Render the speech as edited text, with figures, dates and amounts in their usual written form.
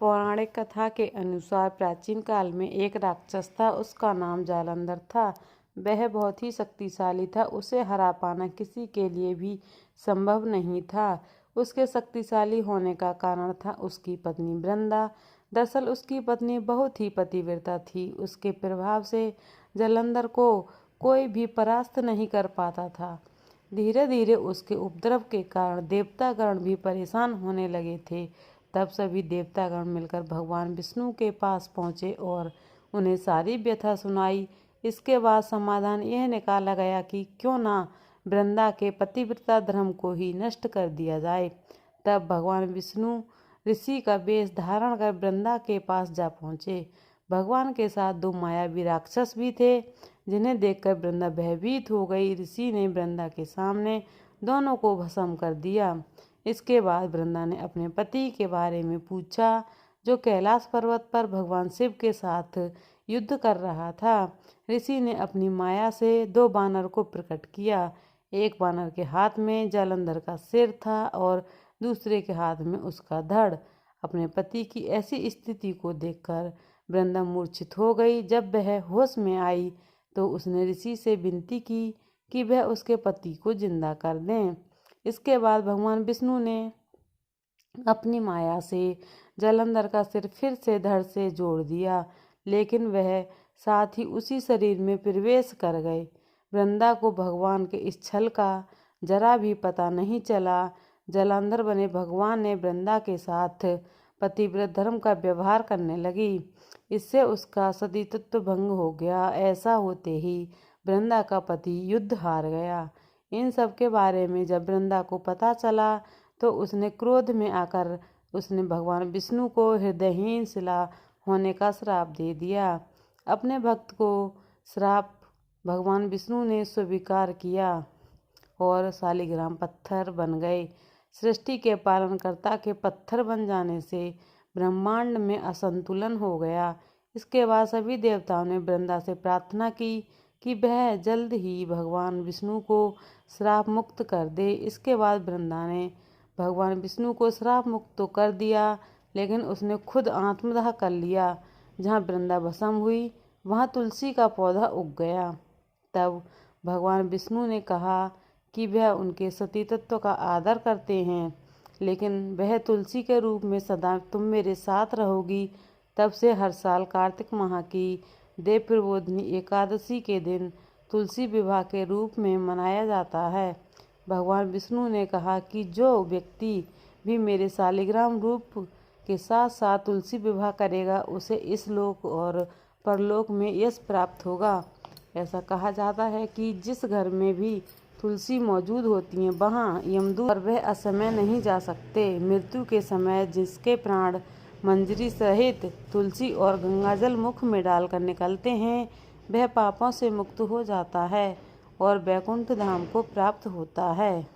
पौराणिक कथा के अनुसार प्राचीन काल में एक राक्षस था। उसका नाम जालंधर था। वह बहुत ही शक्तिशाली था। उसे हरा पाना किसी के लिए भी संभव नहीं था। उसके शक्तिशाली होने का कारण था उसकी पत्नी वृंदा। दरअसल उसकी पत्नी बहुत ही पतिव्रता थी। उसके प्रभाव से जालंधर को कोई भी परास्त नहीं कर पाता था। धीरे धीरे उसके उपद्रव के कारण देवतागण भी परेशान होने लगे थे। तब सभी देवतागण मिलकर भगवान विष्णु के पास पहुँचे और उन्हें सारी व्यथा सुनाई। इसके बाद समाधान यह निकाला गया कि क्यों ना वृंदा के पतिव्रता धर्म को ही नष्ट कर दिया जाए। तब भगवान विष्णु ऋषि का वेश धारण कर वृंदा के पास जा पहुँचे। भगवान के साथ दो मायावी राक्षस भी थे, जिन्हें देखकर वृंदा भयभीत हो गई। ऋषि ने वृंदा के सामने दोनों को भस्म कर दिया। इसके बाद वृंदा ने अपने पति के बारे में पूछा, जो कैलाश पर्वत पर भगवान शिव के साथ युद्ध कर रहा था। ऋषि ने अपनी माया से दो बानर को प्रकट किया। एक बानर के हाथ में जालंधर का सिर था और दूसरे के हाथ में उसका धड़। अपने पति की ऐसी स्थिति को देखकर वृंदा मूर्छित हो गई। जब वह होश में आई तो उसने ऋषि से विनती की कि वह उसके पति को जिंदा कर दें। इसके बाद भगवान विष्णु ने अपनी माया से जालंधर का सिर फिर से धड़ से जोड़ दिया, लेकिन वह साथ ही उसी शरीर में प्रवेश कर गए। वृंदा को भगवान के इस छल का जरा भी पता नहीं चला। जालंधर बने भगवान ने वृंदा के साथ पतिव्रत धर्म का व्यवहार करने लगी। इससे उसका सतीत्व भंग हो गया। ऐसा होते ही वृंदा का पति युद्ध हार गया। इन सब के बारे में जब वृंदा को पता चला तो उसने क्रोध में आकर उसने भगवान विष्णु को हृदयहीन शिला होने का श्राप दे दिया। अपने भक्त को श्राप भगवान विष्णु ने स्वीकार किया और शालिग्राम पत्थर बन गए। सृष्टि के पालनकर्ता के पत्थर बन जाने से ब्रह्मांड में असंतुलन हो गया। इसके बाद सभी देवताओं ने वृंदा से प्रार्थना की कि वह जल्द ही भगवान विष्णु को श्राप मुक्त कर दे। इसके बाद वृंदा ने भगवान विष्णु को श्राप मुक्त तो कर दिया, लेकिन उसने खुद आत्मदाह कर लिया। जहाँ वृंदा भस्म हुई वहाँ तुलसी का पौधा उग गया। तब भगवान विष्णु ने कहा कि वह उनके सतीत्व का आदर करते हैं, लेकिन वह तुलसी के रूप में सदा तुम मेरे साथ रहोगी। तब से हर साल कार्तिक माह की देव प्रबोधिनी एकादशी के दिन तुलसी विवाह के रूप में मनाया जाता है। भगवान विष्णु ने कहा कि जो व्यक्ति भी मेरे शालिग्राम रूप के साथ साथ तुलसी विवाह करेगा उसे इस लोक और परलोक में यश प्राप्त होगा। ऐसा कहा जाता है कि जिस घर में भी तुलसी मौजूद होती है वहाँ यमदूत और वह असमय नहीं जा सकते। मृत्यु के समय जिसके प्राण मंजरी सहित तुलसी और गंगाजल मुख में डालकर निकलते हैं, वह पापों से मुक्त हो जाता है और वैकुंठ धाम को प्राप्त होता है।